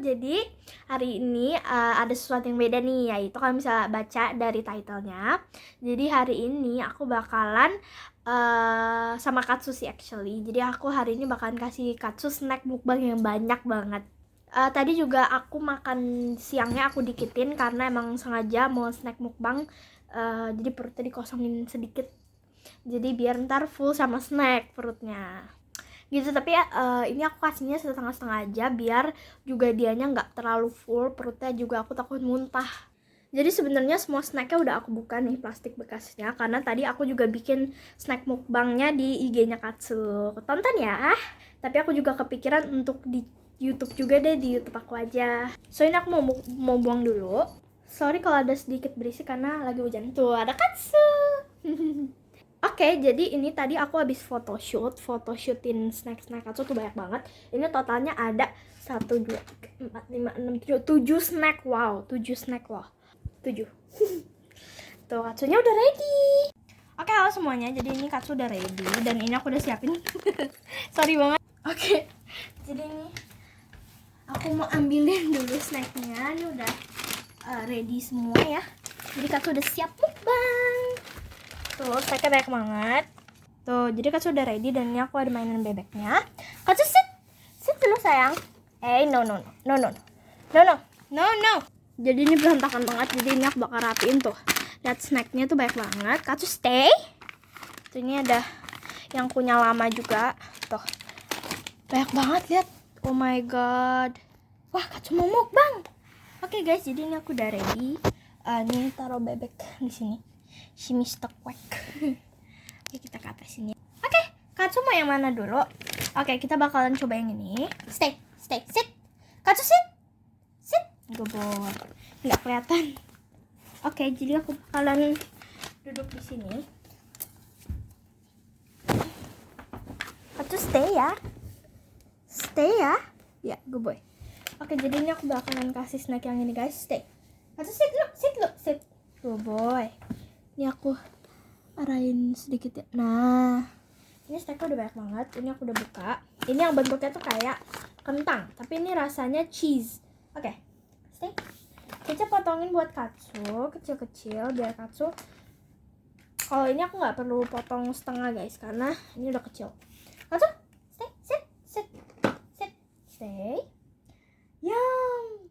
Jadi hari ini ada sesuatu yang beda nih, yaitu kalau misalnya baca dari titlenya. Jadi hari ini aku bakalan sama Katsu sih actually. Jadi aku hari ini bakalan kasih Katsu snack mukbang yang banyak banget. Tadi juga aku makan siangnya aku dikitin karena emang sengaja mau snack mukbang. Jadi perutnya dikosongin sedikit. Jadi biar ntar full sama snack perutnya. Gitu, tapi ini aku kasihnya setengah-setengah aja biar juga dianya nggak terlalu full perutnya, juga aku takut muntah. Jadi sebenarnya semua snacknya udah aku buka nih plastik bekasnya, karena tadi aku juga bikin snack mukbangnya di IG-nya Katsu. Tonton ya. Tapi aku juga kepikiran untuk di YouTube juga deh, di YouTube aku aja. So ini aku mau buang dulu. Sorry kalau ada sedikit berisik karena lagi hujan. Tuh ada Katsu. Oke, jadi ini tadi aku habis photoshoot,in snack Katsu tuh banyak banget. Ini totalnya ada 1, 2, 3, 4, 5, 6, 7 snack. Wow, 7 snack loh. 7. Tuh, Katsunya udah ready. Oke, halo semuanya. Jadi ini Katsu udah ready dan ini aku udah siapin. Sorry banget. Oke. Jadi ini aku mau ambilin dulu snacknya. Ini udah ready semua ya. Jadi Katsu udah siap mukbang. Tuh, snacknya banyak banget. Tuh, jadi Katsu udah ready dan ini aku ada mainan bebeknya. Katsu sit dulu sayang. No. Jadi ini berantakan banget. Jadi ini aku bakal rapiin tuh. Lihat snacknya tuh banyak banget. Katsu stay. Tuh ini ada yang punya lama juga. Tuh, banyak banget lihat. Oh my god. Wah, Katsu mau mukbang. Oke guys, jadi ini aku udah ready. Ini taruh bebek di sini. Si Mr. Quack. Oke, kita ke atas sini. Oke, Katsu mau yang mana dulu? Oke, kita bakalan coba yang ini. Stay, sit. Katsu sit. Gobor. Nggak kelihatan. Oke, jadi aku bakalan duduk di sini. Katsu stay ya. Ya, good boy. Oke, jadi ini aku bakalan kasih snack yang ini guys. Stay. Katsu sit. Good boy. Ini aku arahin sedikit ya. Nah, ini snacknya udah banyak banget. Ini aku udah buka. Ini yang bentuknya tuh kayak kentang, tapi ini rasanya cheese. Oke, stay. Kita potongin buat Katsu kecil-kecil biar Katsu. Kalau ini aku nggak perlu potong setengah guys, karena ini udah kecil. Katsu, stay, sit, stay. Yum.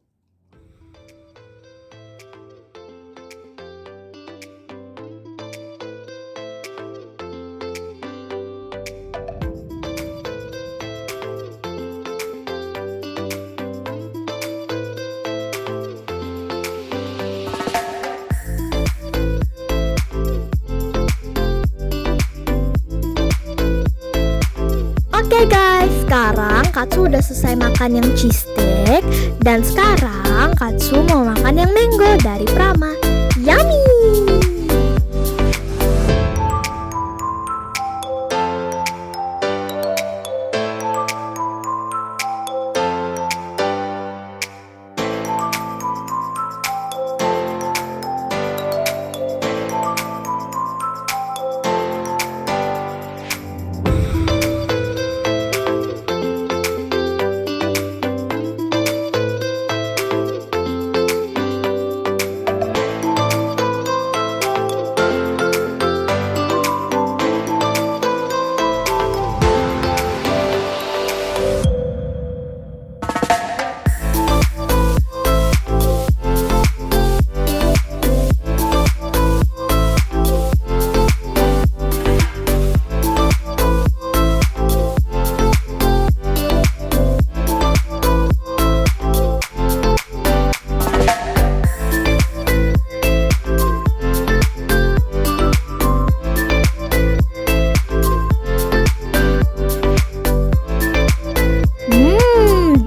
Oke guys, sekarang Katsu udah selesai makan yang cheese steak. Dan sekarang Katsu mau makan yang mango dari Prama. Yummy!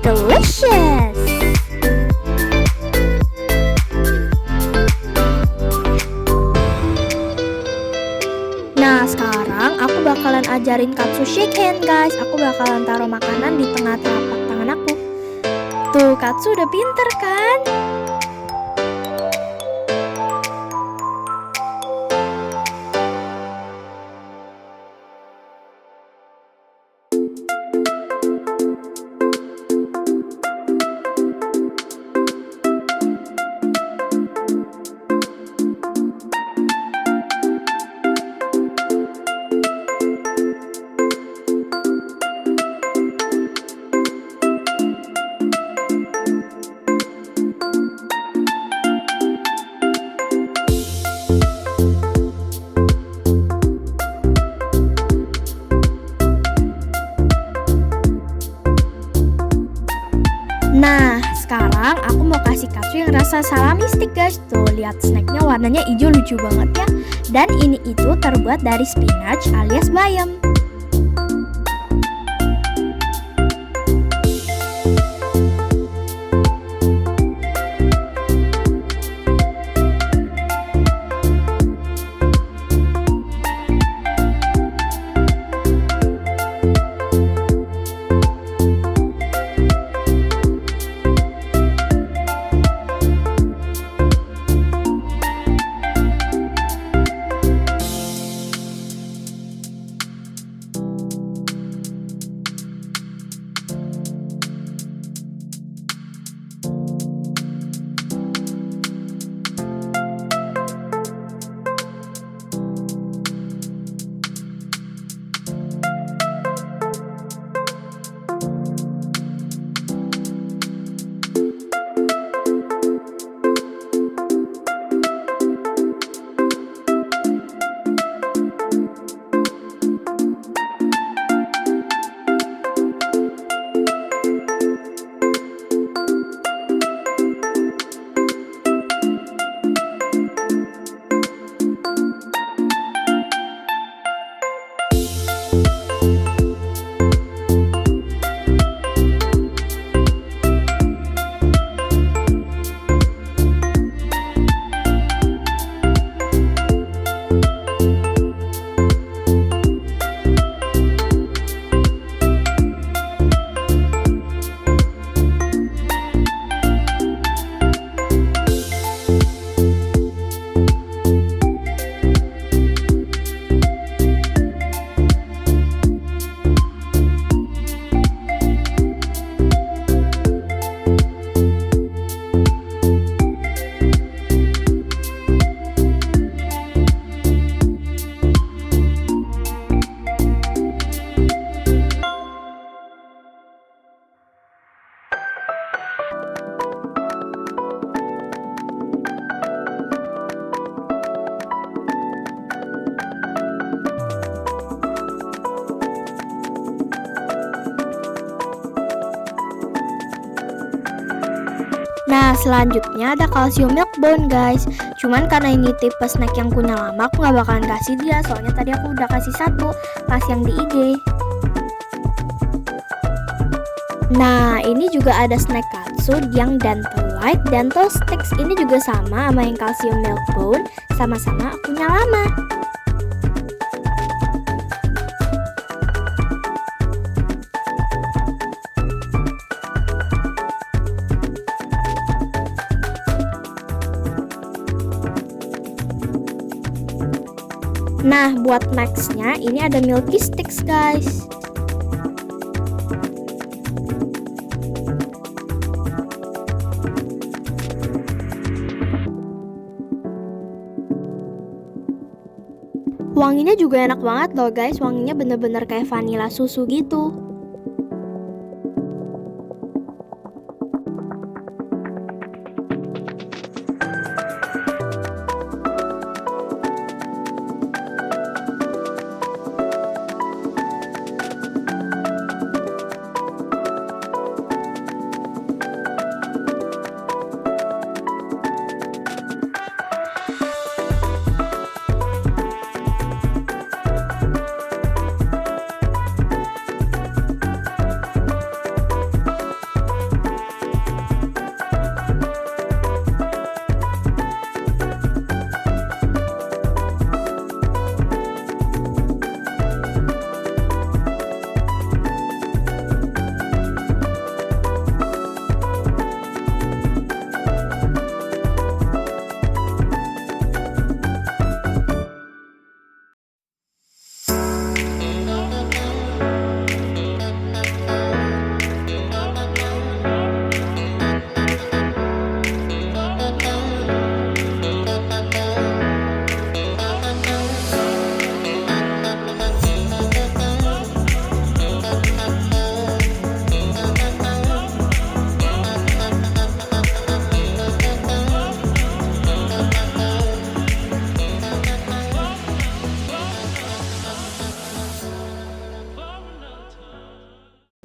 Delicious. Nah, sekarang aku bakalan ajarin Katsu shake hand guys. Aku bakalan taruh makanan di tengah telapak tangan aku. Tuh, Katsu udah pinter kan? katsu yang rasa salami stick guys. Tuh lihat snacknya warnanya hijau lucu banget ya. Dan ini itu terbuat dari spinach alias bayam. Nah selanjutnya ada kalsium milk bone guys. Cuman karena ini tipe snack yang punya lama, aku gak bakalan kasih dia. Soalnya tadi aku udah kasih satu pas yang di IG. Nah ini juga ada snack katsu yang dental white dental sticks. Ini juga sama yang kalsium milk bone. Sama-sama punya lama. Nah, buat nextnya ini ada milky sticks guys. Wanginya juga enak banget loh guys. Wanginya bener-bener kayak vanilla susu gitu.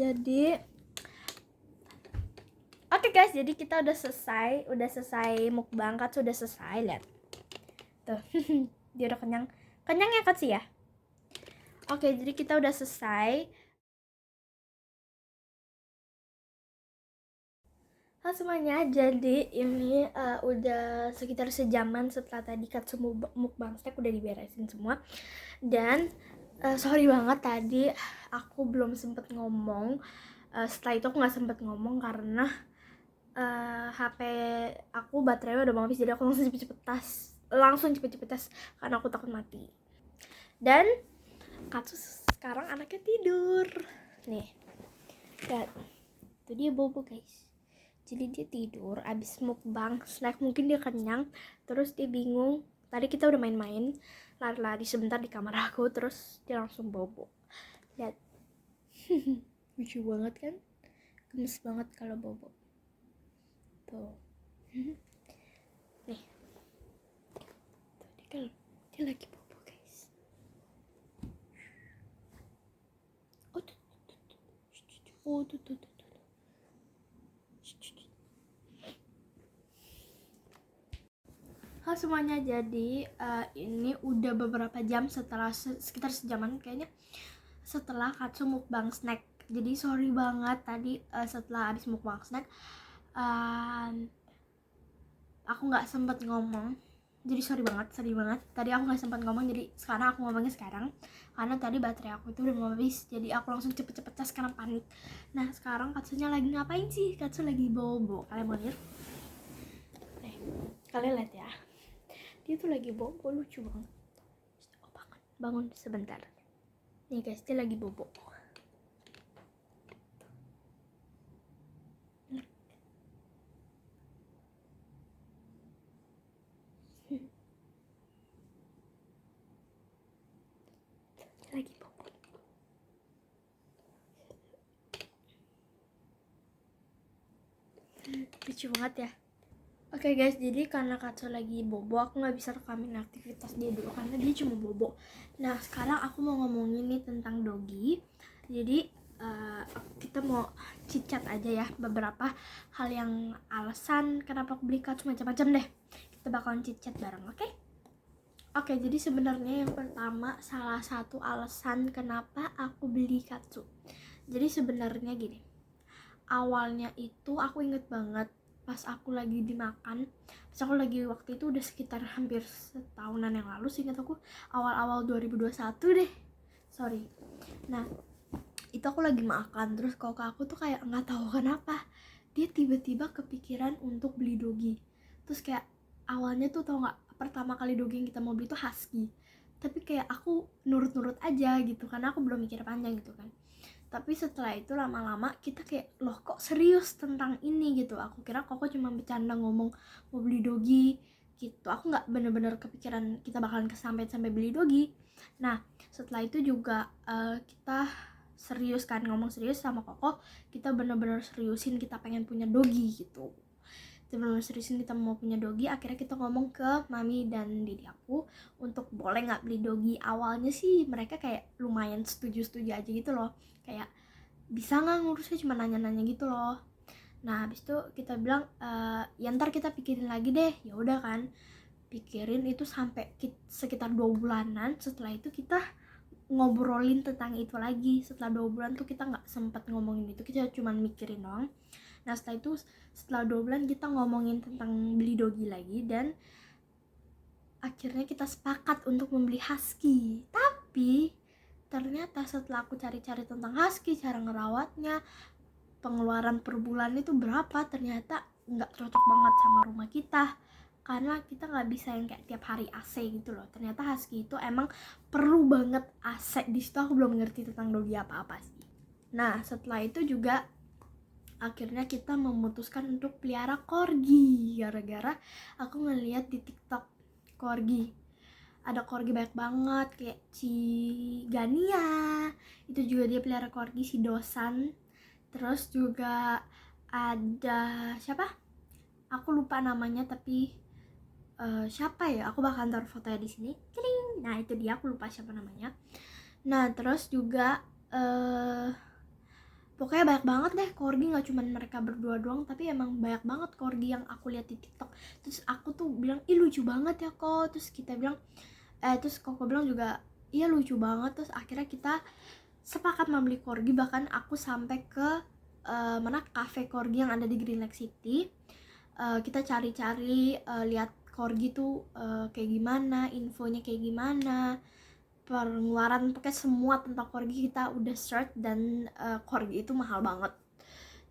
Jadi oke guys, jadi kita udah selesai mukbang. Katsu udah selesai, lihat tuh. Dia udah kenyang ya Katsu ya. Oke, jadi kita udah selesai. Halo semuanya, jadi ini udah sekitar sejaman setelah tadi Katsu mukbang snack udah diberesin semua. Dan sorry banget tadi aku belum sempet ngomong. Setelah itu aku nggak sempet ngomong karena HP aku baterainya udah mau habis, jadi aku langsung cepet-cepet tes karena aku takut mati. Dan Katsu sekarang anaknya tidur nih, lihat tuh, dia bobo guys. Jadi dia tidur abis mukbang snack, mungkin dia kenyang, terus dia bingung. Tadi kita udah main-main, lari-lari sebentar di kamar aku, terus dia langsung bobo. Lihat. Lucu banget kan? Gemes banget kalau bobo. Tuh. Nih. Tuh, dia lagi bobo guys. Oh tuh. Halo semuanya, jadi ini udah beberapa jam setelah sekitar sejaman kayaknya setelah Katsu mukbang snack. Jadi sorry banget tadi setelah habis mukbang snack aku nggak sempet ngomong. Jadi sorry banget. Tadi aku nggak sempat ngomong, jadi sekarang aku ngomongnya sekarang. Karena tadi baterai aku itu udah mau habis, jadi aku langsung cepet-cepet tes karena panik. Nah sekarang Katsunya lagi ngapain sih? Katsu lagi bobo. Kalian mau lihat? Nih, kalian lihat ya. Dia tuh lagi bobo, lucu banget. Oh, bangun sebentar. Nih guys, dia lagi bobo. Dia lagi bobo. Lucu banget ya. Oke guys, jadi karena Katsu lagi bobo, aku nggak bisa rekamin aktivitas dia dulu karena dia cuma bobo. Nah sekarang aku mau ngomongin nih tentang doggy. Jadi kita mau cicat aja ya beberapa hal yang alasan kenapa aku beli Katsu, macam-macam deh. Kita bakalan cicat bareng, oke? Oke, jadi sebenarnya yang pertama, salah satu alasan kenapa aku beli Katsu. Jadi sebenarnya gini, awalnya itu aku inget banget pas aku lagi waktu itu udah sekitar hampir setahunan yang lalu, seingat aku awal-awal 2021 deh, sorry. Nah itu aku lagi makan, terus kakak aku tuh kayak nggak tahu kenapa dia tiba-tiba kepikiran untuk beli doggy. Terus kayak awalnya tuh tau nggak, pertama kali doggy yang kita mau beli tuh husky, tapi kayak aku nurut-nurut aja gitu karena aku belum mikir panjang gitu kan. Tapi setelah itu lama-lama kita kayak, loh kok serius tentang ini gitu. Aku kira Koko cuma bercanda ngomong mau beli doggy gitu. Aku nggak bener-bener kepikiran kita bakalan sampai beli doggy. Nah setelah itu juga kita serius kan, ngomong serius sama Koko. Kita bener-bener seriusin kita pengen punya doggy gitu. Kita bener-bener seriusin kita mau punya doggy. Akhirnya kita ngomong ke mami dan didi aku untuk boleh nggak beli doggy. Awalnya sih mereka kayak lumayan setuju-setuju aja gitu loh, kayak bisa nggak ngurusnya, cuma nanya-nanya gitu loh. Nah habis itu kita bilang ya ntar kita pikirin lagi deh. Ya udah kan, pikirin itu sampai sekitar 2 bulanan. Setelah itu kita ngobrolin tentang itu lagi. Setelah 2 bulan tuh kita nggak sempet ngomongin itu, kita cuma mikirin doang. Nah setelah 2 bulan kita ngomongin tentang beli doggy lagi, dan akhirnya kita sepakat untuk membeli husky. Tapi ternyata setelah aku cari-cari tentang husky, cara ngerawatnya, pengeluaran per bulan itu berapa, ternyata nggak cocok banget sama rumah kita, karena kita nggak bisa yang kayak tiap hari AC gitu loh. Ternyata husky itu emang perlu banget AC. Di situ aku belum ngerti tentang doggy apa-apa sih. Nah setelah itu juga akhirnya kita memutuskan untuk pelihara corgi, gara-gara aku ngeliat di TikTok corgi. Ada corgi banyak banget, kayak si Gania, itu juga dia pelihara corgi, si Dosan. Terus juga ada siapa? Aku lupa namanya, tapi siapa ya? Aku bakal taruh fotonya di sini. Kling. Nah itu dia, aku lupa siapa namanya. Nah terus juga Pokoknya banyak banget deh corgi, nggak cuma mereka berdua doang, tapi emang banyak banget corgi yang aku lihat di TikTok. Terus aku tuh bilang, ih lucu banget ya kok. Terus kita bilang, terus Koko bilang juga, iya lucu banget. Terus akhirnya kita sepakat membeli corgi. Bahkan aku sampai ke mana cafe corgi yang ada di Green Lake City. Kita cari-cari lihat corgi tuh kayak gimana, infonya kayak gimana, pengeluaran, pokoknya semua tentang corgi kita udah search. Dan corgi itu mahal banget.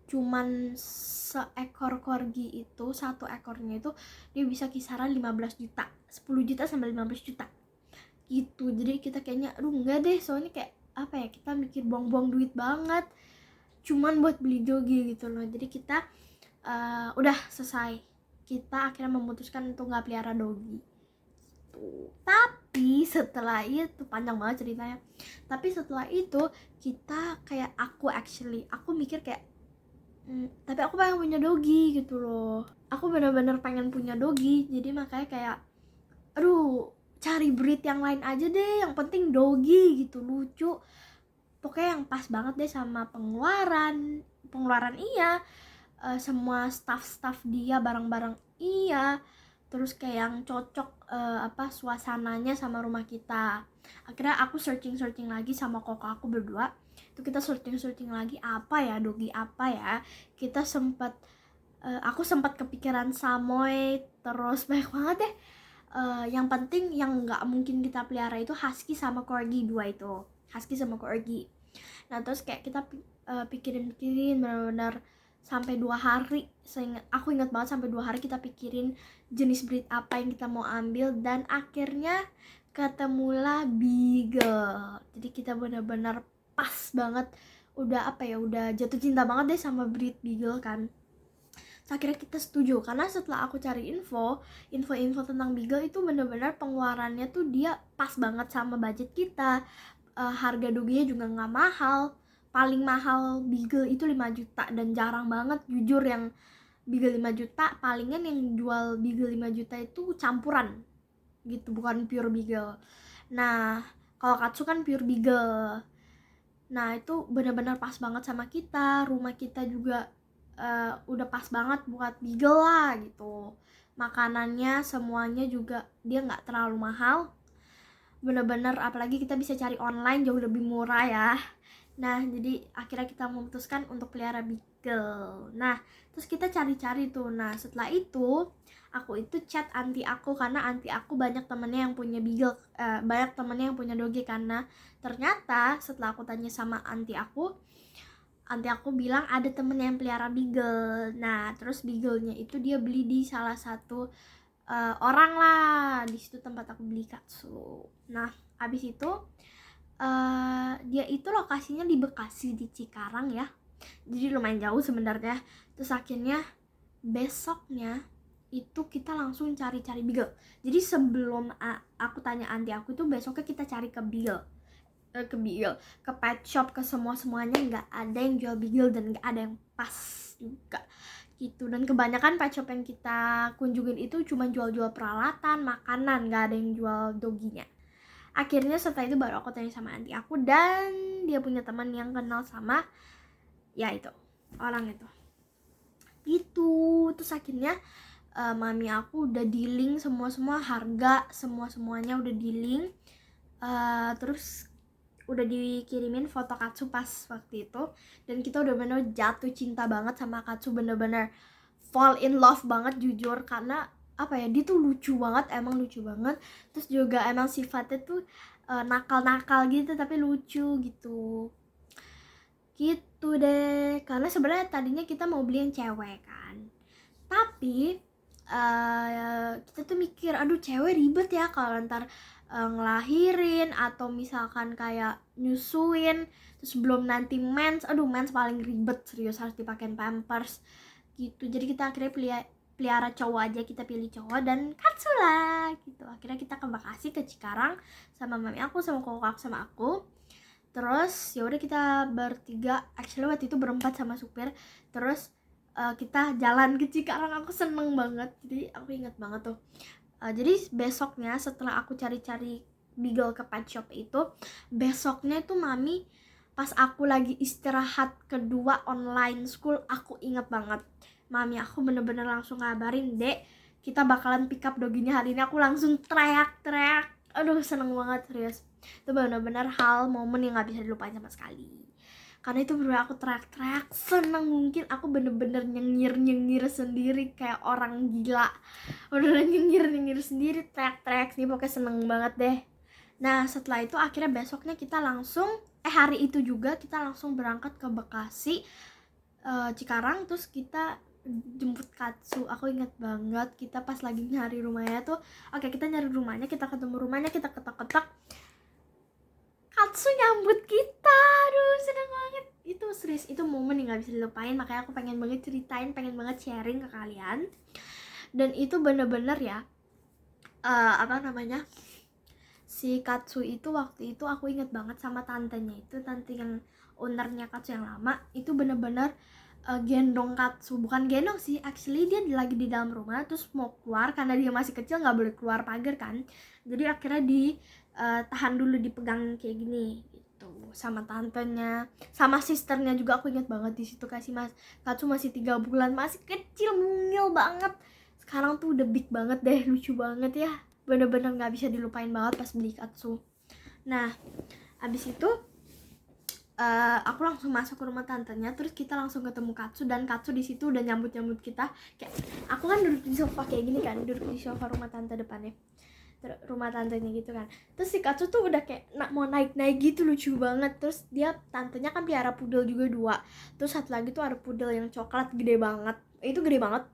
Cuman seekor corgi itu, satu ekornya itu dia bisa kisaran 15 juta, 10 juta sampai 15 juta gitu. Jadi kita kayaknya aduh enggak deh, soalnya kayak apa ya, kita mikir buang-buang duit banget cuman buat beli dogi gitu loh. Jadi kita udah selesai, kita akhirnya memutuskan untuk nggak pelihara dogi tuh. Tapi setelah itu panjang banget ceritanya. Tapi setelah itu kita kayak aku mikir kayak tapi aku pengen punya dogi gitu loh. Aku bener-bener pengen punya dogi. Jadi makanya kayak aduh, cari breed yang lain aja deh, yang penting dogi gitu, lucu. Pokoknya yang pas banget deh sama pengeluaran iya, semua staff dia, barang-barang iya, terus kayak yang cocok suasananya sama rumah kita. Akhirnya aku searching lagi sama koko aku berdua. Itu kita searching lagi apa ya, dogi apa ya. Kita aku sempat kepikiran Samoy, terus banyak banget deh. Yang penting yang nggak mungkin kita pelihara itu husky sama corgi, dua itu, husky sama corgi. Nah terus kayak kita pikirin benar-benar sampai 2 hari. Aku ingat banget sampai 2 hari kita pikirin jenis breed apa yang kita mau ambil, dan akhirnya ketemulah Beagle. Jadi kita benar-benar pas banget, udah jatuh cinta banget deh sama breed Beagle kan. Akhirnya kita setuju, karena setelah aku cari info tentang Beagle itu benar-benar pengeluarannya tuh dia pas banget sama budget kita. Harga doginya juga nggak mahal. Paling mahal Beagle itu 5 juta, dan jarang banget jujur yang Beagle 5 juta. Palingan yang jual Beagle 5 juta itu campuran gitu, bukan pure Beagle. Nah kalau Katsu kan pure Beagle. Nah itu benar-benar pas banget sama kita. Rumah kita juga udah pas banget buat Beagle lah gitu. Makanannya semuanya juga dia nggak terlalu mahal, bener-bener, apalagi kita bisa cari online jauh lebih murah ya. Nah jadi akhirnya kita memutuskan untuk pelihara Beagle. Nah terus kita cari-cari tuh. Nah setelah itu aku itu chat anti aku, karena anti aku banyak temennya yang punya Beagle, banyak temennya yang punya dogi. Karena ternyata setelah aku tanya sama anti aku bilang ada temennya yang pelihara Beagle. Nah terus Beagle-nya itu dia beli di salah satu orang lah, di situ tempat aku beli Katsu. Nah abis itu dia itu lokasinya di Bekasi, di Cikarang ya, jadi lumayan jauh sebenarnya. Terus akhirnya besoknya itu kita langsung cari-cari Beagle. Jadi sebelum aku tanya anti aku itu, besoknya kita cari ke Beagle, ke pet shop, ke semuanya nggak ada yang jual Beagle, dan nggak ada yang pas juga gitu. Dan kebanyakan pet shop yang kita kunjungin itu cuma jual-jual peralatan, makanan, nggak ada yang jual doginya. Akhirnya setelah itu baru aku tanya sama anti aku, dan dia punya teman yang kenal sama ya itu orang itu gitu. Terus akhirnya mami aku udah dealing semua harga, semuanya udah dealing. Terus udah dikirimin foto Katsu pas waktu itu, dan kita udah bener jatuh cinta banget sama Katsu, bener-bener fall in love banget jujur. Karena apa ya, dia tuh lucu banget, emang lucu banget. Terus juga emang sifatnya tuh nakal-nakal gitu tapi lucu gitu deh. Karena sebenarnya tadinya kita mau beli yang cewek kan, tapi kita tuh mikir aduh cewek ribet ya kalau ntar ngelahirin atau misalkan kayak nyusuin, terus belum nanti mens, mens paling ribet serius, harus dipakein pampers gitu. Jadi kita akhirnya pelihara cowok aja, kita pilih cowok dan Katsu lah gitu. Akhirnya kita ke Bekasi, ke Cikarang sama mami aku, sama koko aku, sama aku. Terus ya udah kita bertiga, actually waktu itu berempat sama supir. Terus kita jalan ke Cikarang, aku seneng banget. Jadi aku ingat banget tuh. Jadi besoknya setelah aku cari-cari Beagle ke pet shop itu, besoknya itu mami pas aku lagi istirahat kedua online school, aku inget banget mami aku bener-bener langsung ngabarin, "Dek, kita bakalan pick up doginya hari ini." Aku langsung teriak-teriak, aduh seneng banget, serius. Itu bener-bener hal momen yang gak bisa dilupain sama sekali, karena itu bener aku teriak-teriak seneng mungkin. Aku bener-bener nyengir sendiri kayak orang gila, beneran nyengir sendiri, teriak-teriak sih, pokoknya seneng banget deh. Nah setelah itu akhirnya besoknya kita langsung hari itu juga kita langsung berangkat ke Bekasi, Cikarang, terus kita jemput Katsu. Aku ingat banget kita pas lagi nyari rumahnya tuh, kita nyari rumahnya, kita ketemu rumahnya, kita ketok-ketok, Katsu nyambut kita. Aduh seneng banget, itu serius, itu momen yang gak bisa dilupain. Makanya aku pengen banget ceritain, pengen banget sharing ke kalian. Dan itu bener-bener ya, si Katsu itu waktu itu aku inget banget sama tantenya itu, tante yang ownernya Katsu yang lama, itu bener-bener gendong Katsu. Bukan gendong sih, actually dia lagi di dalam rumah terus mau keluar, karena dia masih kecil nggak boleh keluar pagar kan, jadi akhirnya tahan dulu, dipegang kayak gini gitu sama tantenya, sama sisternya juga. Aku inget banget di situ Katsu masih 3 bulan, masih kecil, mungil banget. Sekarang tuh udah big banget deh, lucu banget ya, bener-bener nggak bisa dilupain banget pas beli Katsu. Nah abis itu aku langsung masuk ke rumah tantenya, terus kita langsung ketemu Katsu, dan Katsu di situ udah nyambut kita. Kayak aku kan duduk di sofa kayak gini kan, duduk di sofa rumah tante depannya, rumah tantenya gitu kan. Terus si Katsu tuh udah kayak mau naik gitu, lucu banget. Terus dia, tantenya kan piara pudel juga 2, terus satu lagi tuh ada pudel yang coklat gede banget, itu gede banget,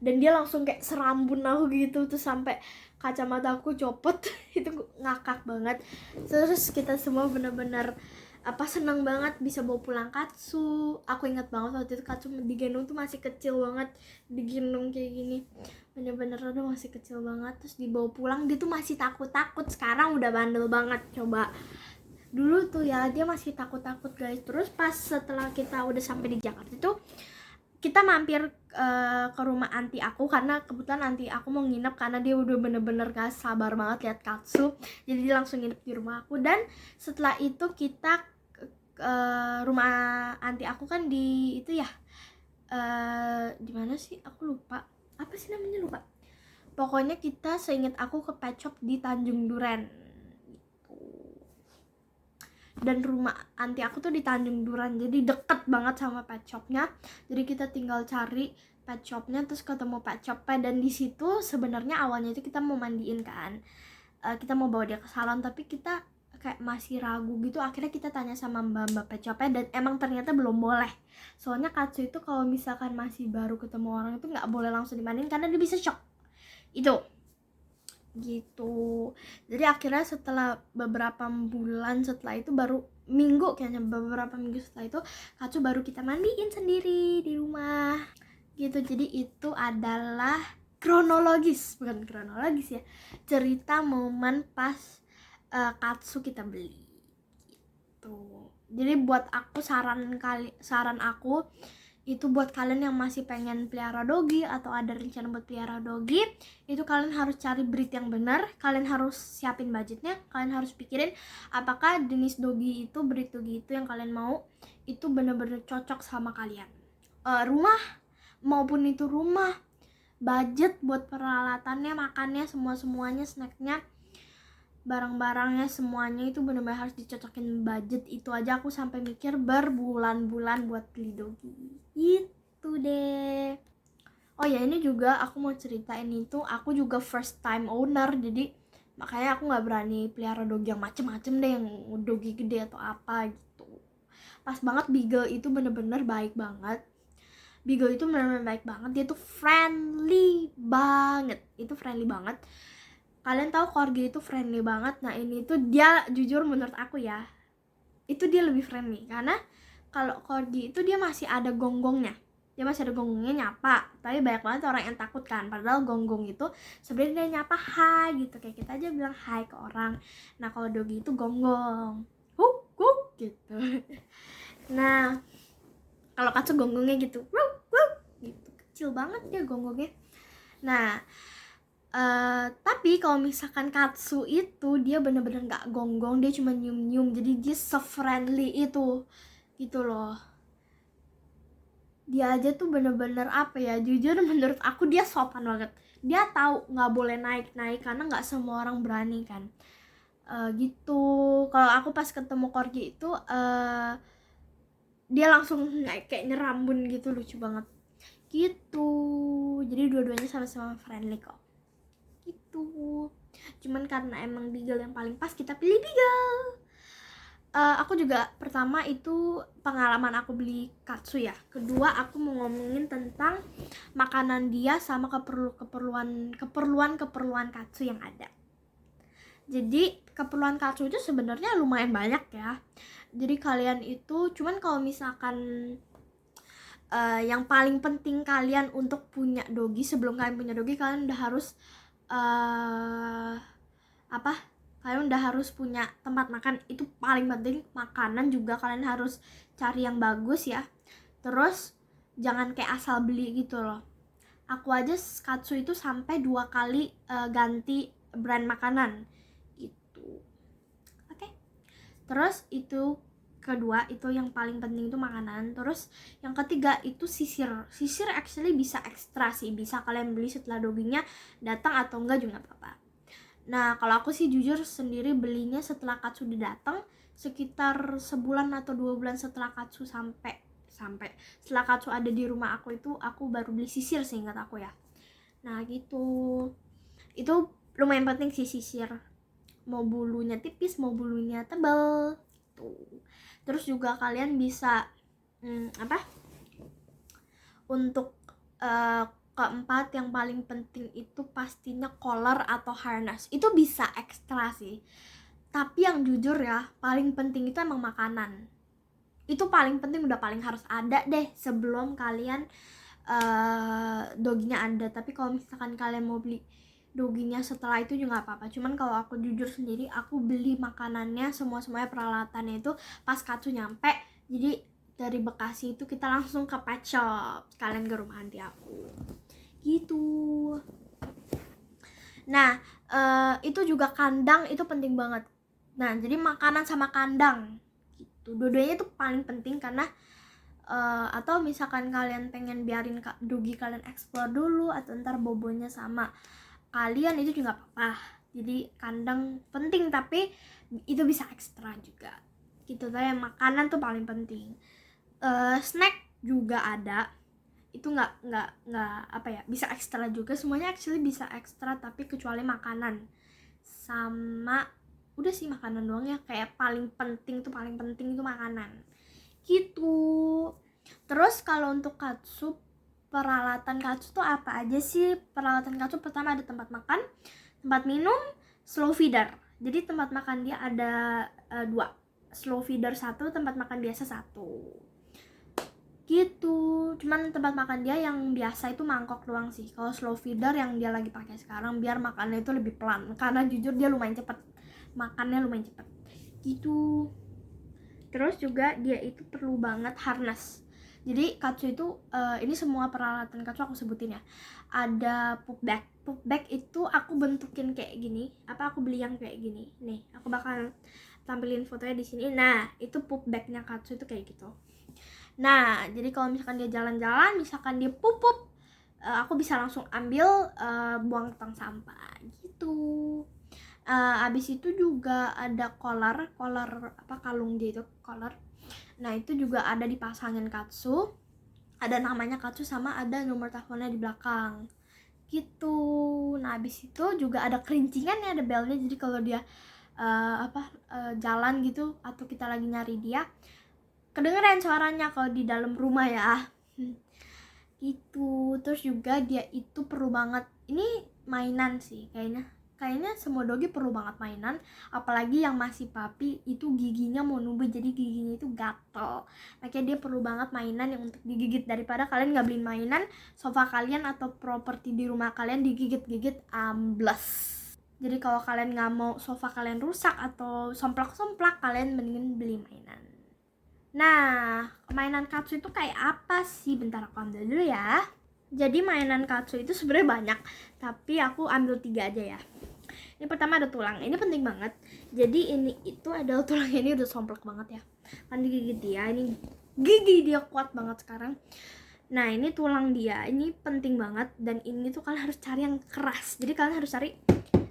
dan dia langsung kayak serambun aku gitu, terus sampai kacamata aku copot itu ngakak banget. Terus kita semua bener-bener seneng banget bisa bawa pulang Katsu. Aku ingat banget waktu itu Katsu digendong tuh masih kecil banget, digendong kayak gini, bener-bener aduh masih kecil banget. Terus dibawa pulang dia tuh masih takut. Sekarang udah bandel banget, coba dulu tuh ya dia masih takut guys. Terus pas setelah kita udah sampai di Jakarta itu kita mampir ke rumah anti aku, karena kebetulan anti aku mau nginep, karena dia udah bener-bener gak sabar banget lihat Katsu, jadi dia langsung nginep di rumah aku. Dan setelah itu kita rumah anti aku kan di itu ya, di mana sih aku lupa, apa sih namanya, lupa. Pokoknya kita seingat aku ke pet shop di Tanjung Duren gitu. Dan rumah anti aku tuh di Tanjung Duren, jadi deket banget sama pet shopnya. Jadi kita tinggal cari pet shopnya, terus ketemu pet shopnya. Dan di situ sebenarnya awalnya itu kita mau mandiin kan, kita mau bawa dia ke salon, tapi kita kayak masih ragu gitu. Akhirnya kita tanya sama mbak pet shopnya, dan emang ternyata belum boleh. Soalnya Katsu itu kalau misalkan masih baru ketemu orang itu nggak boleh langsung dimandiin, karena dia bisa shock itu gitu. Jadi akhirnya setelah beberapa bulan setelah itu, baru beberapa minggu setelah itu, Katsu baru kita mandiin sendiri di rumah gitu. Jadi itu adalah bukan kronologis ya, cerita momen pas Katsu kita beli gitu. Jadi buat aku, saran aku itu buat kalian yang masih pengen pelihara dogi atau ada rencana buat pelihara dogi, itu kalian harus cari breed yang benar, kalian harus siapin budgetnya, kalian harus pikirin apakah jenis dogi itu, breed dogi itu yang kalian mau itu benar-benar cocok sama kalian. Rumah, maupun itu rumah, budget buat peralatannya, makannya, semuanya, snacknya, barang-barangnya, semuanya itu benar-benar harus dicocokin budget. Itu aja aku sampai mikir berbulan-bulan buat beli dogi. Itu deh. Oh ya, ini juga aku mau ceritain, itu aku juga first time owner, jadi makanya aku nggak berani pelihara dogi yang macem-macem deh, yang dogi gede atau apa gitu. Pas banget Beagle itu bener-bener baik banget. Beagle itu bener-bener baik banget, dia tuh friendly banget. Kalian tahu Corgi itu friendly banget. Nah ini tuh dia, jujur menurut aku ya, itu dia lebih friendly, karena kalau Corgi itu dia masih ada gonggongnya, nyapa. Tapi banyak banget orang yang takut kan, padahal gonggong itu sebenarnya dia nyapa hai gitu, kayak kita aja bilang hai ke orang. Nah kalau Dogi itu gonggong, huk gitu. Nah kalau Katsu gonggongnya gitu, gitu, kecil banget dia gonggongnya. Nah Tapi kalau misalkan Katsu itu dia bener-bener nggak gonggong, dia cuma nyium-nyium, jadi dia se-friendly itu gitu loh. Dia aja tuh bener-bener apa ya, jujur menurut aku dia sopan banget. Dia tahu nggak boleh naik-naik karena nggak semua orang berani kan. Gitu. Kalau aku pas ketemu Corgi itu dia langsung naik kayak nyerambun gitu, lucu banget gitu. Jadi dua-duanya sama-sama friendly kok gitu. Cuman karena emang Beagle yang paling pas, kita pilih Beagle. Aku juga pertama itu pengalaman aku beli Katsu ya. Kedua aku mau ngomongin tentang makanan dia sama keperluan Katsu yang ada. Jadi keperluan Katsu itu sebenarnya lumayan banyak ya. Jadi kalian itu cuman kalau misalkan yang paling penting kalian untuk punya dogi, sebelum kalian punya dogi kalian udah harus kalian udah harus punya tempat makan. Itu paling penting. Makanan juga kalian harus cari yang bagus ya. Terus jangan kayak asal beli gitu loh. Aku aja Katsu itu sampai 2 kali ganti brand makanan gitu. Oke. Terus itu kedua, itu yang paling penting itu makanan. Terus yang ketiga itu sisir. Sisir actually bisa ekstra sih, bisa kalian beli setelah doginya datang atau enggak juga apa-apa. Nah kalau aku sih jujur sendiri belinya setelah Katsu datang, sekitar sebulan atau 2 bulan setelah Katsu sampai setelah Katsu ada di rumah aku itu aku baru beli sisir seingat aku ya. Nah gitu, itu lumayan penting sih sisir, mau bulunya tipis mau bulunya tebal tuh. Terus juga kalian bisa untuk keempat yang paling penting itu pastinya collar atau harness. Itu bisa ekstra sih, tapi yang jujur ya paling penting itu emang makanan. Itu paling penting, udah paling harus ada deh sebelum kalian doginya ada. Tapi kalau misalkan kalian mau beli doginya setelah itu juga gak apa-apa. Cuman kalau aku jujur sendiri, aku beli makanannya semuanya peralatannya itu pas Katsu nyampe. Jadi dari Bekasi itu kita langsung ke pet shop sekalian ke rumah anti aku gitu. Nah itu juga kandang itu penting banget. Nah jadi makanan sama kandang gitu, dua-duanya itu paling penting karena atau misalkan kalian pengen biarin dogi kalian explore dulu atau ntar bobonya sama kalian itu juga apa-apa. Jadi kandang penting tapi itu bisa ekstra juga gitu. Tapi makanan tuh paling penting. Snack juga ada, itu nggak apa ya, bisa ekstra juga. Semuanya actually bisa ekstra tapi kecuali makanan sama udah sih, makanan doang ya. Kayak paling penting itu makanan gitu. Terus kalau untuk Katsu, peralatan Katsu tuh apa aja sih? Peralatan Katsu pertama ada tempat makan, tempat minum, slow feeder. Jadi tempat makan dia ada 2, slow feeder 1, tempat makan biasa 1 gitu. Cuman tempat makan dia yang biasa itu mangkok doang sih. Kalau slow feeder yang dia lagi pakai sekarang biar makannya itu lebih pelan, karena jujur dia lumayan cepet makannya, lumayan cepet gitu. Terus juga dia itu perlu banget harness. Jadi Katsu itu ini semua peralatan Katsu aku sebutin ya. Ada pup bag. Pup bag itu aku bentukin kayak gini. Aku beli yang kayak gini. Nih, aku bakal tampilin fotonya di sini. Nah, itu pup bagnya Katsu itu kayak gitu. Nah, jadi kalau misalkan dia jalan-jalan, misalkan dia pup, aku bisa langsung ambil buang ke tong sampah gitu. Abis itu juga ada collar kalung dia itu collar. Nah itu juga ada dipasangin Katsu, ada namanya Katsu sama ada nomor teleponnya di belakang gitu. Nah abis itu juga ada kerincingannya, ada belnya. Jadi kalau dia jalan gitu atau kita lagi nyari dia, kedengeran suaranya kalau di dalam rumah ya gitu. Terus juga dia itu perlu banget, ini mainan sih kayaknya semua dogi perlu banget mainan, apalagi yang masih puppy itu giginya mau numbuh, jadi giginya itu gatel. Makanya dia perlu banget mainan yang untuk digigit, daripada kalian nggak beliin mainan, sofa kalian atau properti di rumah kalian digigit-gigit ambles. Jadi kalau kalian nggak mau sofa kalian rusak atau somplak-somplak, kalian mendingin beli mainan. Nah, mainan Katsu itu kayak apa sih? Bentar aku ambil dulu ya. Jadi mainan katsu itu sebenarnya banyak, tapi aku ambil 3 aja ya. Ini pertama ada tulang, ini penting banget. Jadi ini itu adalah tulang, ini udah somplak banget ya. Kan digigit dia, ini gigi dia kuat banget sekarang. Nah ini tulang dia, ini penting banget. Dan ini tuh kalian harus cari yang keras. Jadi kalian harus cari,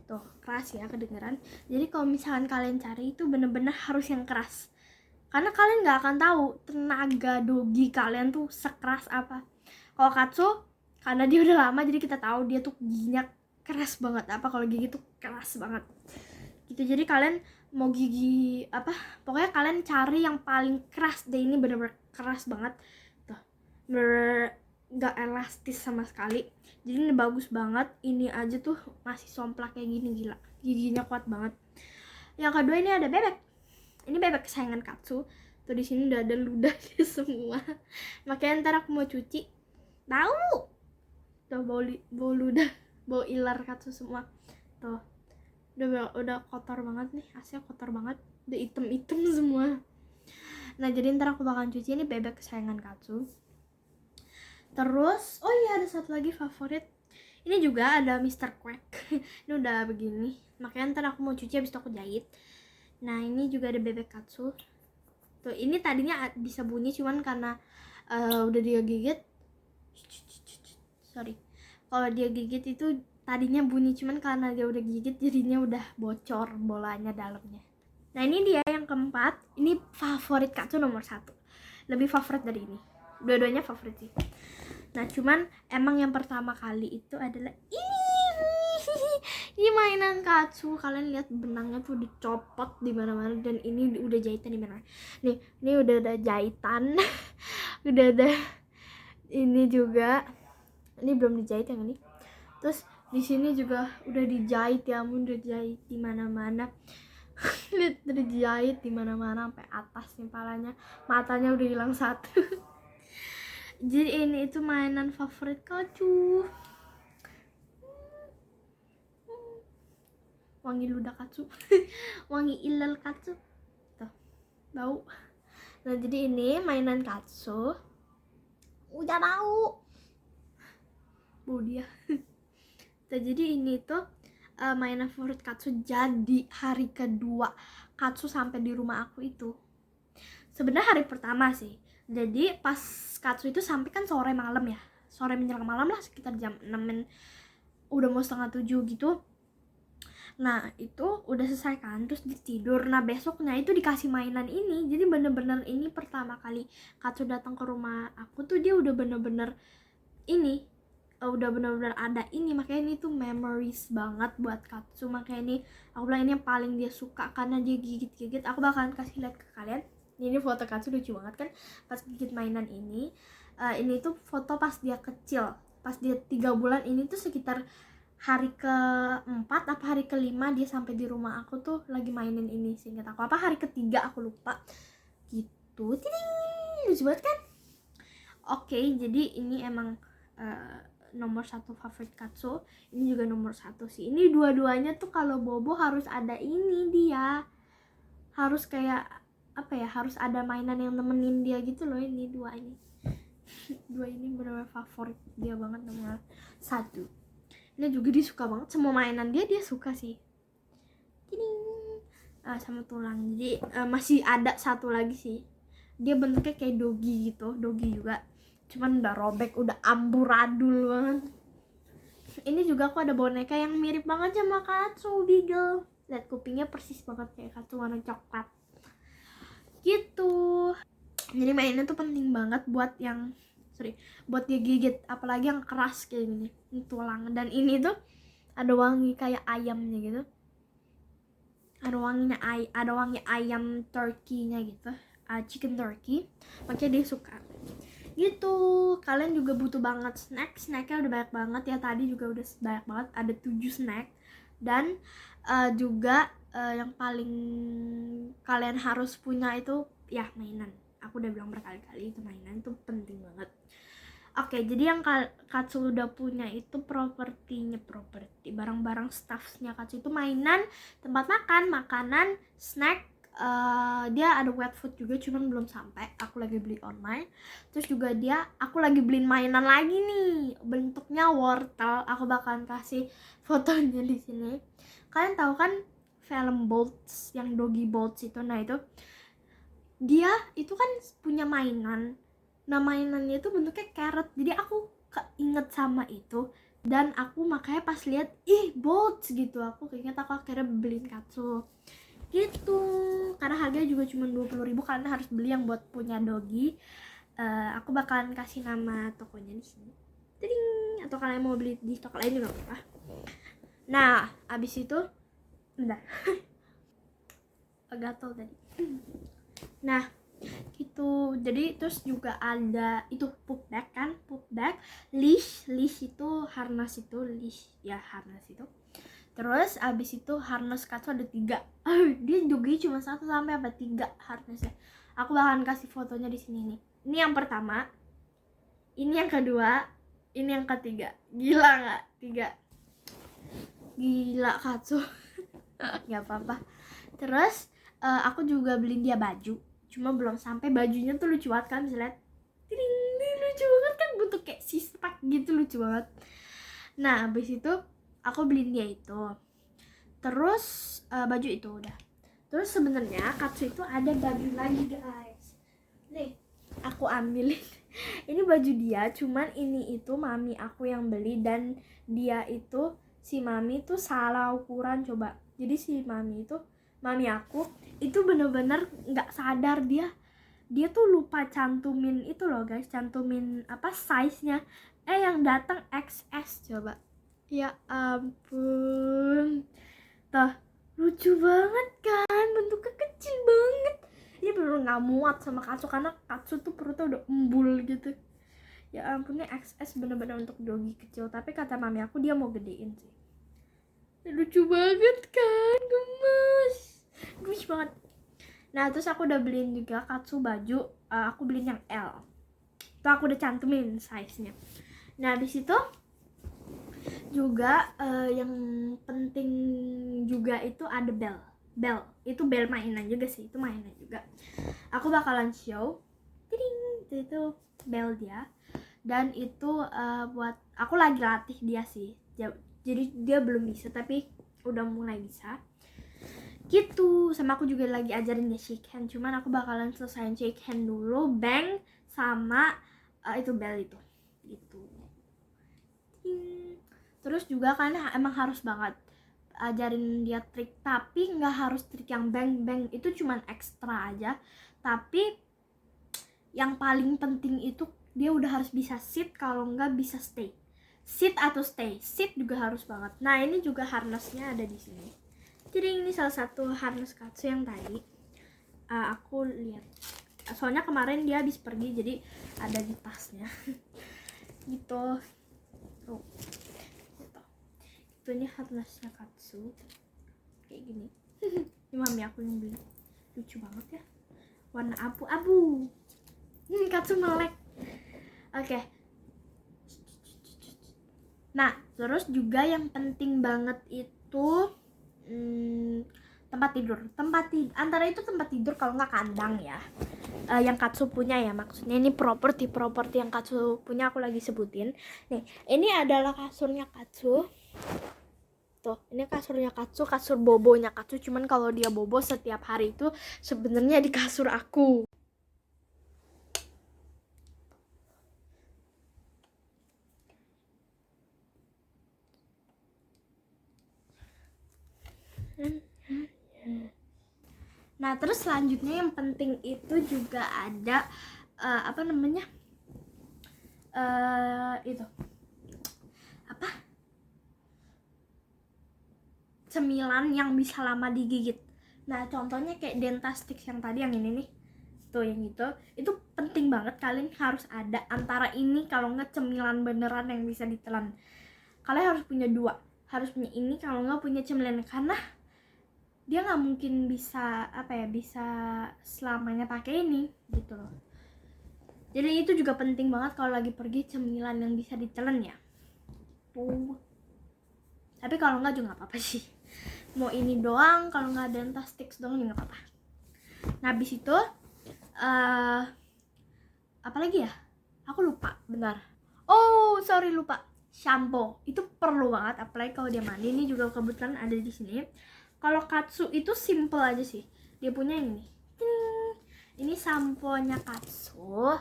tuh keras ya kedengeran. Jadi kalau misalkan kalian cari itu bener-bener harus yang keras. Karena kalian gak akan tahu tenaga dogi kalian tuh sekeras apa. Kalau katsu, karena dia udah lama jadi kita tahu dia tuh giginya keras banget. Apa kalau gigi tuh keras banget gitu. Jadi kalian mau gigi apa, pokoknya kalian cari yang paling keras deh. Ini bener-bener keras banget tuh, bener gak elastis sama sekali. Jadi ini bagus banget. Ini aja tuh masih somplak kayak gini, gila giginya kuat banget. Yang kedua ini ada bebek. Ini bebek kesayangan katsu. Tuh di sini udah ada ludahnya semua. Makanya ntar aku mau cuci. Tahu? Tuh bau ludah, bau ilar katsu semua. Tuh. Udah kotor banget nih, aslinya kotor banget. Udah item semua. Nah, jadi ntar aku bakalan cuci. Ini bebek kesayangan katsu. Terus, oh iya ada satu lagi favorit. Ini juga ada Mr. Quack. Ini udah begini. Makanya ntar aku mau cuci habis itu aku jahit. Nah, ini juga ada bebek katsu. Tuh, ini tadinya bisa bunyi cuman karena udah dia gigit. Sorry. Kalau dia gigit itu tadinya bunyi cuman karena dia udah gigit jadinya udah bocor bolanya dalamnya. Nah, ini dia yang keempat. Ini favorit katsu nomor 1. Lebih favorit dari ini. Dua-duanya favorit sih. Nah, cuman emang yang pertama kali itu adalah ini mainan katsu. Kalian lihat benangnya tuh dicopot di mana-mana dan ini udah jahitan di mana. Nih, ini udah ada jahitan. Udah ada ini juga. Ini belum dijahit yang ini. Terus di sini juga udah dijahit ya, ampun udah jahit di mana-mana. Lihat udah dijahit di mana-mana sampai atas nih palanya. Matanya udah hilang satu. Jadi ini itu mainan favorit katsu. Wangi ludah katsu. Wangi ilal katsu. Tuh, bau. Nah, jadi ini mainan katsu. Udah bau. Bau dia. Nah, jadi ini tuh mainan favorit katsu. Jadi hari kedua katsu sampai di rumah aku itu. Sebenarnya hari pertama sih. Jadi pas katsu itu sampai kan sore malam ya. Sore menjelang malam lah, sekitar jam 6, udah mau setengah 7 gitu. Nah itu udah selesai kan, terus tidur. Nah besoknya itu dikasih mainan ini. Jadi bener-bener ini pertama kali katsu datang ke rumah aku tuh dia udah bener-bener ini, udah bener-bener ada ini. Makanya ini tuh memories banget buat katsu. Makanya ini aku bilang ini yang paling dia suka karena dia gigit-gigit. Aku bakalan kasih lihat ke kalian. Ini foto katsu lucu banget kan pas gigit mainan ini. Ini tuh foto pas dia kecil, pas dia 3 bulan. Ini tuh sekitar hari ke-4 apa hari ke-5 dia sampai di rumah aku tuh lagi mainin ini, seingat aku. Apa hari ke-3 aku lupa gitu. Tiding, lucu banget kan. Oke, jadi ini emang nomor 1 favorit katsu. Ini juga nomor 1 sih. Ini dua-duanya tuh kalau bobo harus ada ini dia. Harus kayak apa ya, harus ada mainan yang nemenin dia gitu loh. Ini dua ini. Dua ini benar-benar favorit dia banget, nomor 1. Ini juga dia suka banget, semua mainan dia suka sih. Sama tulang. Jadi masih ada satu lagi sih. Dia bentuknya kayak dogi gitu, dogi juga. Cuman udah robek, udah amburadul banget. Ini juga aku ada boneka yang mirip banget sama katsu, Beagle. Lihat kupingnya persis banget kayak katsu, warna coklat. Gitu. Jadi mainnya tuh penting banget buat yang buat dia gigit, apalagi yang keras kayak gini, ini tulang. Dan ini tuh ada wangi kayak ayamnya gitu, ada wangi ayam turkey-nya gitu, chicken turkey. Makanya dia suka gitu. Kalian juga butuh banget snacknya udah banyak banget ya, tadi juga udah banyak banget, ada 7 snack. Dan juga yang paling kalian harus punya itu ya mainan. Aku udah bilang berkali-kali itu mainan tuh penting banget. Oke, jadi yang katsu udah punya itu properti barang-barang stuffsnya katsu itu mainan, tempat makan, makanan, snack, dia ada wet food juga, cuman belum sampai, aku lagi beli online. Terus juga aku lagi beliin mainan lagi nih, bentuknya wortel. Aku bakalan kasih fotonya di sini. Kalian tahu kan film Bolts, yang Doggy Bolts itu? Nah itu dia itu kan punya mainan. Nah mainannya itu bentuknya carrot, jadi aku keinget sama itu. Dan aku makanya pas lihat Bolts gitu, aku keinget, aku akhirnya beliin katsu gitu, karena harganya juga cuma 20.000. Kalian harus beli yang buat punya doggy. Aku bakalan kasih nama tokonya di sini. Tiding. Atau kalian mau beli di toko lain juga apa-apa. Nah, abis itu bentar. Gatel tadi. Nah, gitu. Jadi terus juga ada itu pup bag kan, pup bag, leash itu harness itu, harness itu. Terus abis itu harness katsu ada 3. Dia doggy cuma 1 sampai 3 harnessnya. Aku bakalan kasih fotonya di sini nih. Ini yang pertama, ini yang kedua, ini yang ketiga. Gila nggak? 3. Gila katsu. Nggak apa-apa. Terus aku juga beliin dia baju. Cuma belum sampai. Bajunya tuh lucu banget kan, bisa lihat. Ini lucu banget kan, bentuk kayak six-pack gitu, lucu banget. Nah abis itu aku beliin dia itu. Terus baju itu udah. Terus sebenarnya katsu itu ada baju lagi guys. Nih, aku ambilin. Ini baju dia, cuman ini itu mami aku yang beli, dan dia itu, si mami tuh salah ukuran coba. Jadi si mami aku itu bener-bener nggak sadar, dia tuh lupa cantumin itu loh guys, cantumin apa size-nya. Yang datang XS coba. Ya ampun. Tuh, lucu banget kan, bentuknya kecil banget. Ini bener nggak muat sama katsu, karena katsu tuh perutnya udah embul gitu. Ya ampun, ini XS bener-bener untuk doggy kecil. Tapi kata mami aku dia mau gedein sih. Lucu banget kan, gemes banget. Nah terus aku udah beliin juga katsu baju. Aku beliin yang L. Tuh aku udah cantumin size-nya. Nah habis itu juga yang penting juga itu ada bel itu bel mainan juga sih, itu mainan juga. Aku bakalan show. Tiding, itu bel dia, dan itu buat aku lagi latih dia sih. Jadi dia belum bisa, tapi udah mulai bisa gitu. Sama aku juga lagi ajarin dia shake hand, cuman aku bakalan selesain shake hand dulu, bang sama itu bel itu gitu. Terus juga kan emang harus banget ajarin dia trik, tapi nggak harus trik yang bang itu cuman ekstra aja. Tapi yang paling penting itu dia udah harus bisa sit, kalau nggak bisa stay. Sit atau stay, sit juga harus banget. Nah ini juga harnessnya ada di sini. Jadi ini salah satu harness katsu yang tadi aku lihat. Soalnya kemarin dia habis pergi, jadi ada di tasnya. Gitu. Tuh. Gitu. Ini harnessnya katsu kayak gini. Ini mami aku yang beli, lucu banget ya, warna abu-abu. Katsu melek. Oke. Nah terus juga yang penting banget itu tempat tidur. Antara itu tempat tidur kalau nggak kandang ya, yang katsu punya ya, maksudnya ini properti yang katsu punya aku lagi sebutin. Nih ini adalah kasurnya katsu. Tuh, ini kasurnya katsu, kasur bobonya katsu. Cuman kalau dia bobo setiap hari itu sebenarnya di kasur aku. Nah terus selanjutnya yang penting itu juga ada apa namanya, itu apa, cemilan yang bisa lama digigit. Nah contohnya kayak Dentastix yang tadi, yang ini nih, tuh yang itu penting banget, kalian harus ada antara ini, kalau nggak cemilan beneran yang bisa ditelan. Kalian harus punya 2, harus punya ini kalau nggak punya cemilan, karena dia nggak mungkin bisa bisa selamanya pakai ini gitu loh. Jadi itu juga penting banget kalau lagi pergi, cemilan yang bisa ditelan ya. Tuh. Tapi kalau nggak juga nggak apa-apa sih. Mau ini doang, kalau nggak Dentastix doang juga nggak apa-apa. Nah habis itu apa lagi ya, aku lupa, bentar. Oh sorry, lupa. Shampoo itu perlu banget, apalagi kalau dia mandi. Ini juga kebetulan ada di sini. Kalau Katsu itu simple aja sih, dia punya yang ini. Ini sampo-nya Katsu.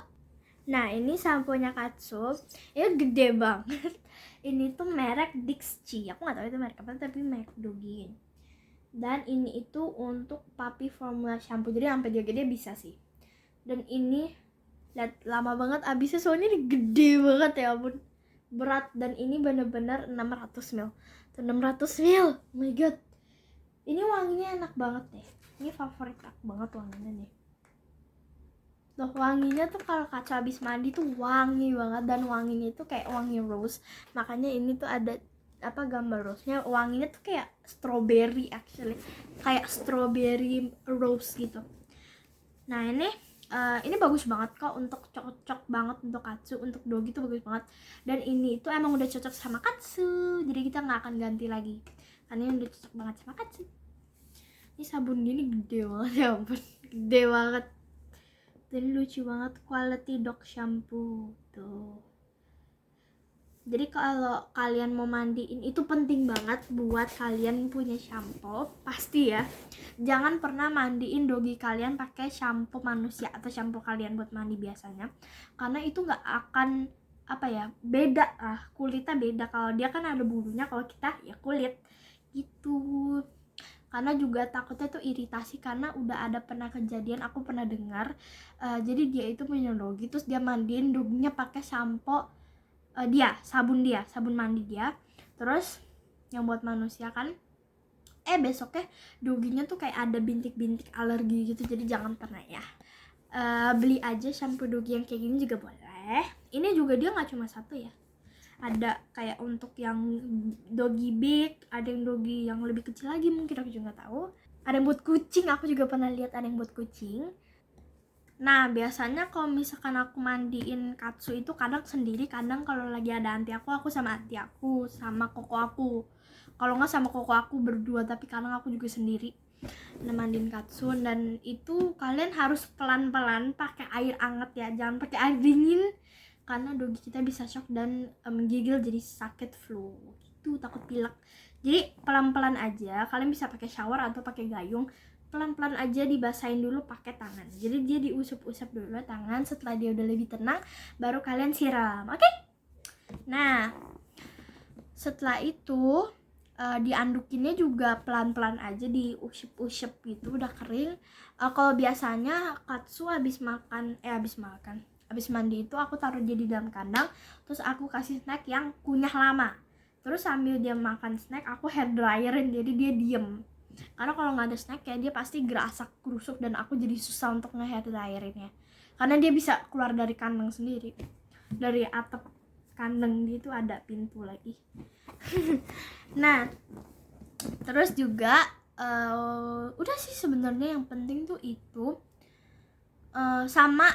Nah ini sampo-nya Katsu, itu gede banget. Ini tuh merek Dixie, aku nggak tahu itu merek apa, tapi merek Dogi. Dan ini itu untuk puppy formula shampoo, jadi sampai dia gede bisa sih. Dan ini lihat, lama banget habisnya soalnya ini gede banget, ya ampun, berat. Dan ini bener-bener 600 ml. 600 ml, oh my god. Ini wanginya enak banget deh, ini favorit aku banget wanginya nih. Loh, wanginya tuh kalau Katsu habis mandi tuh wangi banget, dan wanginya itu kayak wangi rose. Makanya ini tuh ada apa, gambar rose-nya. Wanginya tuh kayak strawberry actually, kayak strawberry rose gitu. Nah ini bagus banget kok, untuk cocok banget untuk Katsu, untuk Dogi tuh bagus banget. Dan ini itu emang udah cocok sama Katsu, jadi kita nggak akan ganti lagi karena ini udah cocok banget sama Katsu. Ini sabun ini gede banget, ya ampun, gede banget. Dan lucu banget, quality dog shampoo tuh. Jadi kalau kalian mau mandiin, itu penting banget buat kalian punya shampoo, pasti ya. Jangan pernah mandiin dogi kalian pakai shampoo manusia atau shampoo kalian buat mandi biasanya, karena itu nggak akan apa ya, beda lah, kulitnya beda. Kalau dia kan ada bulunya, kalau kita ya kulit gitu. Karena juga takutnya tuh iritasi, karena udah ada pernah kejadian, aku pernah dengar. Jadi dia itu punya dogi, terus dia mandiin doginya pakai sampo sabun mandi dia, terus yang buat manusia kan. Besoknya doginya tuh kayak ada bintik-bintik alergi gitu. Jadi jangan pernah ya. Beli aja shampoo dogi yang kayak gini juga boleh. Ini juga dia nggak cuma satu ya, ada kayak untuk yang doggy big, ada yang doggy yang lebih kecil lagi, mungkin aku juga nggak tahu. Ada yang buat kucing, aku juga pernah lihat ada yang buat kucing. Nah biasanya kalau misalkan aku mandiin Katsu itu kadang sendiri, kadang kalau lagi ada anti aku sama anti aku sama koko aku. Kalau nggak sama koko aku berdua, tapi kadang aku juga sendiri mandiin Katsu. Dan itu kalian harus pelan-pelan pakai air hangat ya, jangan pakai air dingin, karena dogi kita bisa shock dan menggigil jadi sakit flu gitu, takut pilek. Jadi pelan-pelan aja, kalian bisa pakai shower atau pakai gayung, pelan-pelan aja dibasahin dulu pakai tangan. Jadi dia diusap-usap dulu tangan, setelah dia udah lebih tenang baru kalian siram, oke? Nah setelah itu diandukinnya juga pelan-pelan aja, diusap-usap gitu, udah kering. Kalau biasanya Katsu habis mandi itu aku taruh dia di dalam kandang, terus aku kasih snack yang kunyah lama. Terus sambil dia makan snack aku hair dryerin, jadi dia diem. Karena kalau nggak ada snack ya dia pasti gerasak kerusuk, dan aku jadi susah untuk nge-hair dryerinnya. Karena dia bisa keluar dari kandang sendiri, dari atap kandang dia itu ada pintu lagi. Nah terus juga udah sih sebenarnya, yang penting tuh itu sama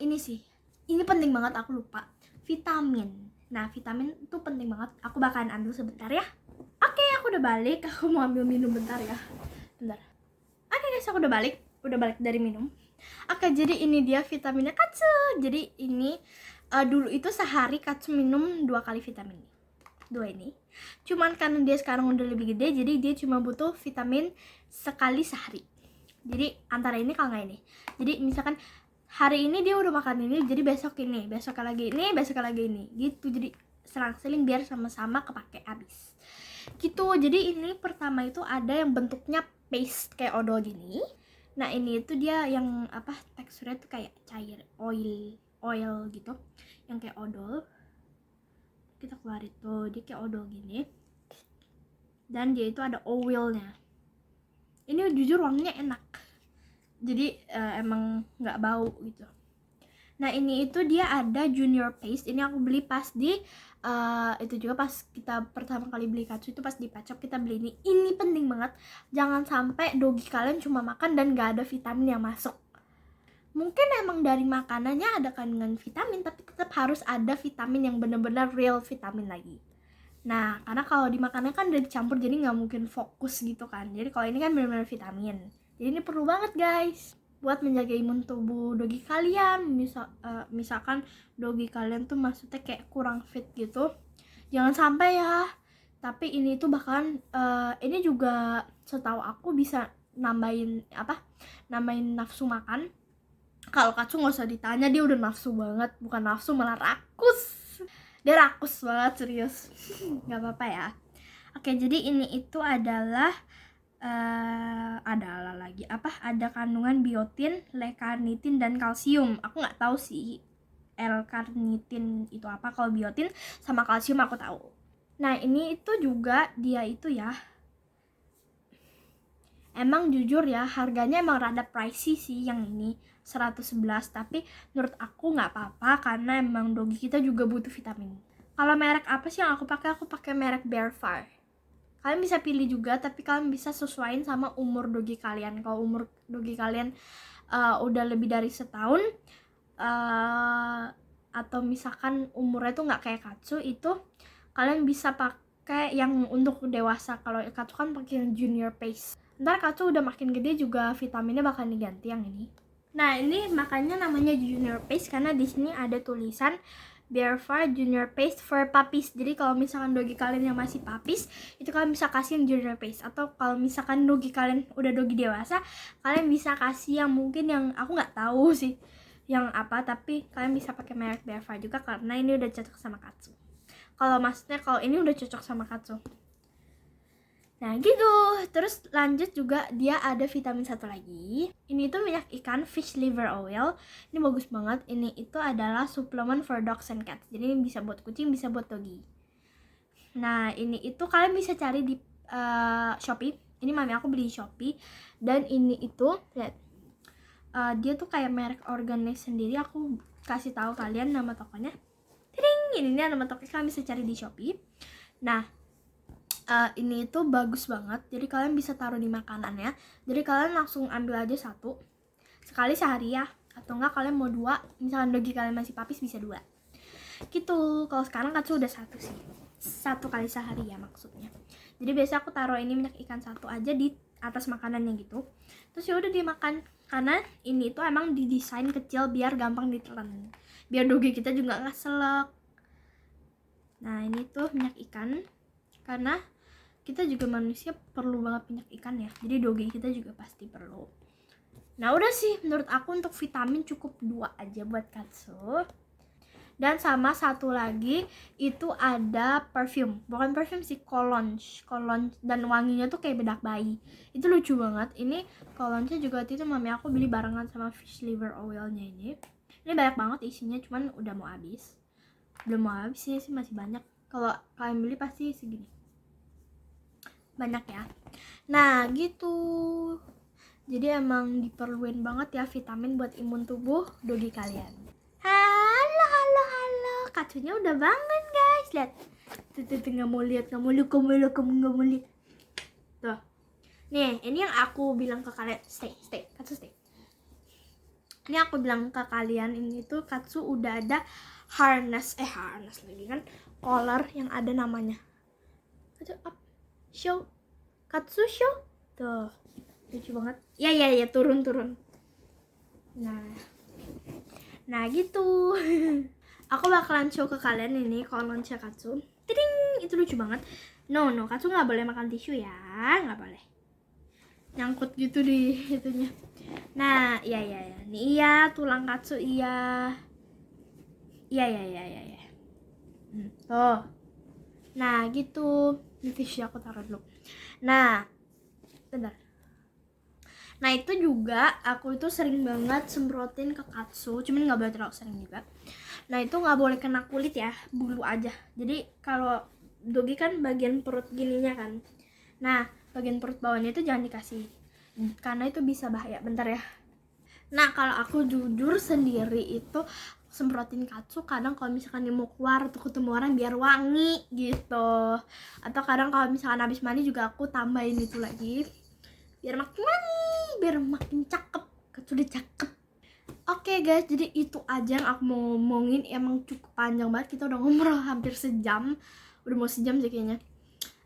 ini sih, ini penting banget, aku lupa, vitamin. Nah vitamin itu penting banget, aku bakalan ambil sebentar ya. Oke, aku udah balik, aku mau ambil minum bentar ya, bentar. Oke guys, aku udah balik dari minum. Oke, jadi ini dia vitaminnya Katsu. Jadi ini dulu itu sehari Katsu minum 2 kali vitamin 2 ini. Cuman karena dia sekarang udah lebih gede, jadi dia cuma butuh vitamin sekali sehari. Jadi antara ini kalau nggak ini. Jadi misalkan hari ini dia udah makan ini, jadi besok ini, besok lagi ini, besok lagi ini, gitu. Jadi selang-seling biar sama-sama kepake habis. Gitu. Jadi ini pertama itu ada yang bentuknya paste kayak odol gini. Nah ini itu dia yang apa, teksturnya tuh kayak cair, oil gitu, yang kayak odol. Kita keluar itu, dia kayak odol gini, dan dia itu ada oilnya. Ini jujur wanginya enak, jadi emang nggak bau gitu. Nah ini itu dia ada junior paste, ini aku beli pas di itu juga pas kita pertama kali beli Katsu itu pas di Pet Shop kita beli ini penting banget, jangan sampai dogi kalian cuma makan dan nggak ada vitamin yang masuk. Mungkin emang dari makanannya ada kandungan vitamin, tapi tetap harus ada vitamin yang benar-benar real vitamin lagi. Nah karena kalau di makannya kan udah dicampur, jadi nggak mungkin fokus gitu kan. Jadi kalau ini kan benar-benar vitamin, jadi ini perlu banget guys. buat menjaga imun tubuh dogi kalian. Misalkan dogi kalian tuh maksudnya kayak kurang fit gitu, jangan sampai ya. Tapi ini tuh bakalan ini juga setahu aku bisa nambahin nafsu makan. Kalau Katsu nggak usah ditanya, dia udah nafsu banget, bukan nafsu malah rakus. Dia rakus banget serius. Nggak apa-apa ya. Oke, jadi ini itu adalah ada kandungan biotin, L-karnitin dan kalsium. Aku nggak tahu sih L-karnitin itu apa. Kalau biotin sama kalsium aku tahu. Nah, ini itu juga dia itu ya, emang jujur ya, harganya emang rada pricey sih yang ini, 111. Tapi menurut aku nggak apa-apa karena emang dogi kita juga butuh vitamin. Kalau merek apa sih yang aku pakai merek Bearfar. Kalian bisa pilih juga, tapi kalian bisa sesuaiin sama umur dogi kalian. Kalau umur dogi kalian udah lebih dari setahun, atau misalkan umurnya tuh nggak kayak Katsu, itu kalian bisa pakai yang untuk dewasa. Kalau Katsu kan pakai yang junior pace. Ntar Katsu udah makin gede juga vitaminnya bakal diganti yang ini. Nah, ini makanya namanya junior pace karena di sini ada tulisan Bearfar Junior Paste for Puppies. Jadi kalau misalkan dogi kalian yang masih puppies, itu kalian bisa kasih yang Junior Paste. Atau kalau misalkan dogi kalian udah dogi dewasa, kalian bisa kasih yang mungkin yang aku nggak tahu sih yang apa, tapi kalian bisa pakai merek Bearfar juga karena ini udah cocok sama Katsu. Kalau ini udah cocok sama Katsu. Nah gitu. Terus lanjut juga dia ada vitamin satu lagi. Ini tuh minyak ikan fish liver oil. Ini bagus banget. Ini itu adalah suplemen for dogs and cats. Jadi ini bisa buat kucing, bisa buat doggy. Nah ini itu kalian bisa cari di Shopee. Ini mami aku beli di Shopee. Dan ini itu lihat, dia tuh kayak merek organik sendiri. Aku kasih tahu kalian nama tokonya. Tring, ini nama tokonya, kalian bisa cari di Shopee. Nah ini itu bagus banget, jadi kalian bisa taruh di makanan ya. Jadi kalian langsung ambil aja satu sekali sehari ya, atau enggak kalian mau dua, misalkan dogi kalian masih papis bisa dua gitu. Kalau sekarang Katsu udah satu sih, satu kali sehari ya maksudnya. Jadi biasa aku taruh ini minyak ikan satu aja di atas makanannya gitu, terus ya udah dimakan. Karena ini itu emang didesain kecil biar gampang ditelan, biar dogi kita juga nggak selek. Nah ini tuh minyak ikan, karena kita juga manusia perlu banget minyak ikan ya, jadi dogi kita juga pasti perlu. Nah udah sih, menurut aku untuk vitamin cukup 2 aja buat Katsu. Dan sama satu lagi itu ada perfume, bukan perfume sih, cologne, dan wanginya tuh kayak bedak bayi. Itu lucu banget. Ini cologne-nya juga waktu itu mami aku beli barengan sama fish liver oil-nya ini. Ini banyak banget isinya, cuman udah mau habis. Belum mau habis sih, masih banyak. Kalau kalian beli pasti segini banyak ya. Nah gitu, jadi emang diperluin banget ya vitamin buat imun tubuh dogi kalian. Halo Katsunya udah bangun guys, lihat tuh nggak mau lihat, kamu nggak mau lihat tuh. Nih ini yang aku bilang ke kalian, stay Katsu stay. Ini aku bilang ke kalian, ini tuh Katsu udah ada harness lagi kan, collar yang ada namanya Katsu up show, Katsu show tuh, lucu banget ya turun. Nah gitu. Aku bakalan show ke kalian ini kolon Katsu. Ting, itu lucu banget. No Katsu nggak boleh makan tisu ya, nggak boleh nyangkut gitu di itunya. Nah iya nih, iya tulang Katsu, iya. Tuh. Nah gitu, di tisu aku taruh dulu. Nah bentar. Nah itu juga aku itu sering banget semprotin ke Katsu, cuman nggak boleh terlalu sering juga. Nah itu nggak boleh kena kulit ya, bulu aja. Jadi kalau dogi kan bagian perut gininya kan, nah bagian perut bawahnya itu jangan dikasih, karena itu bisa bahaya. Bentar ya. Nah kalau aku jujur sendiri itu semprotin Katsu kadang kalau misalkan dia mau keluar atau ketemu orang biar wangi gitu, atau kadang kalau misalkan habis mandi juga aku tambahin itu lagi biar makin wangi, biar makin cakep. Katsu udah cakep. Oke guys, jadi itu aja yang aku mau ngomongin. Emang cukup panjang banget, kita udah ngobrol hampir sejam, udah mau sejam sih kayaknya.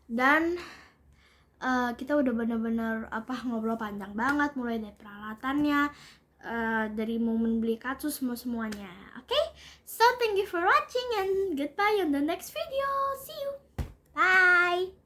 Dan kita udah bener-bener ngobrol panjang banget, mulai dari peralatannya, dari momen beli katsu semuanya. Oke? So thank you for watching and goodbye on the next video. See you. Bye.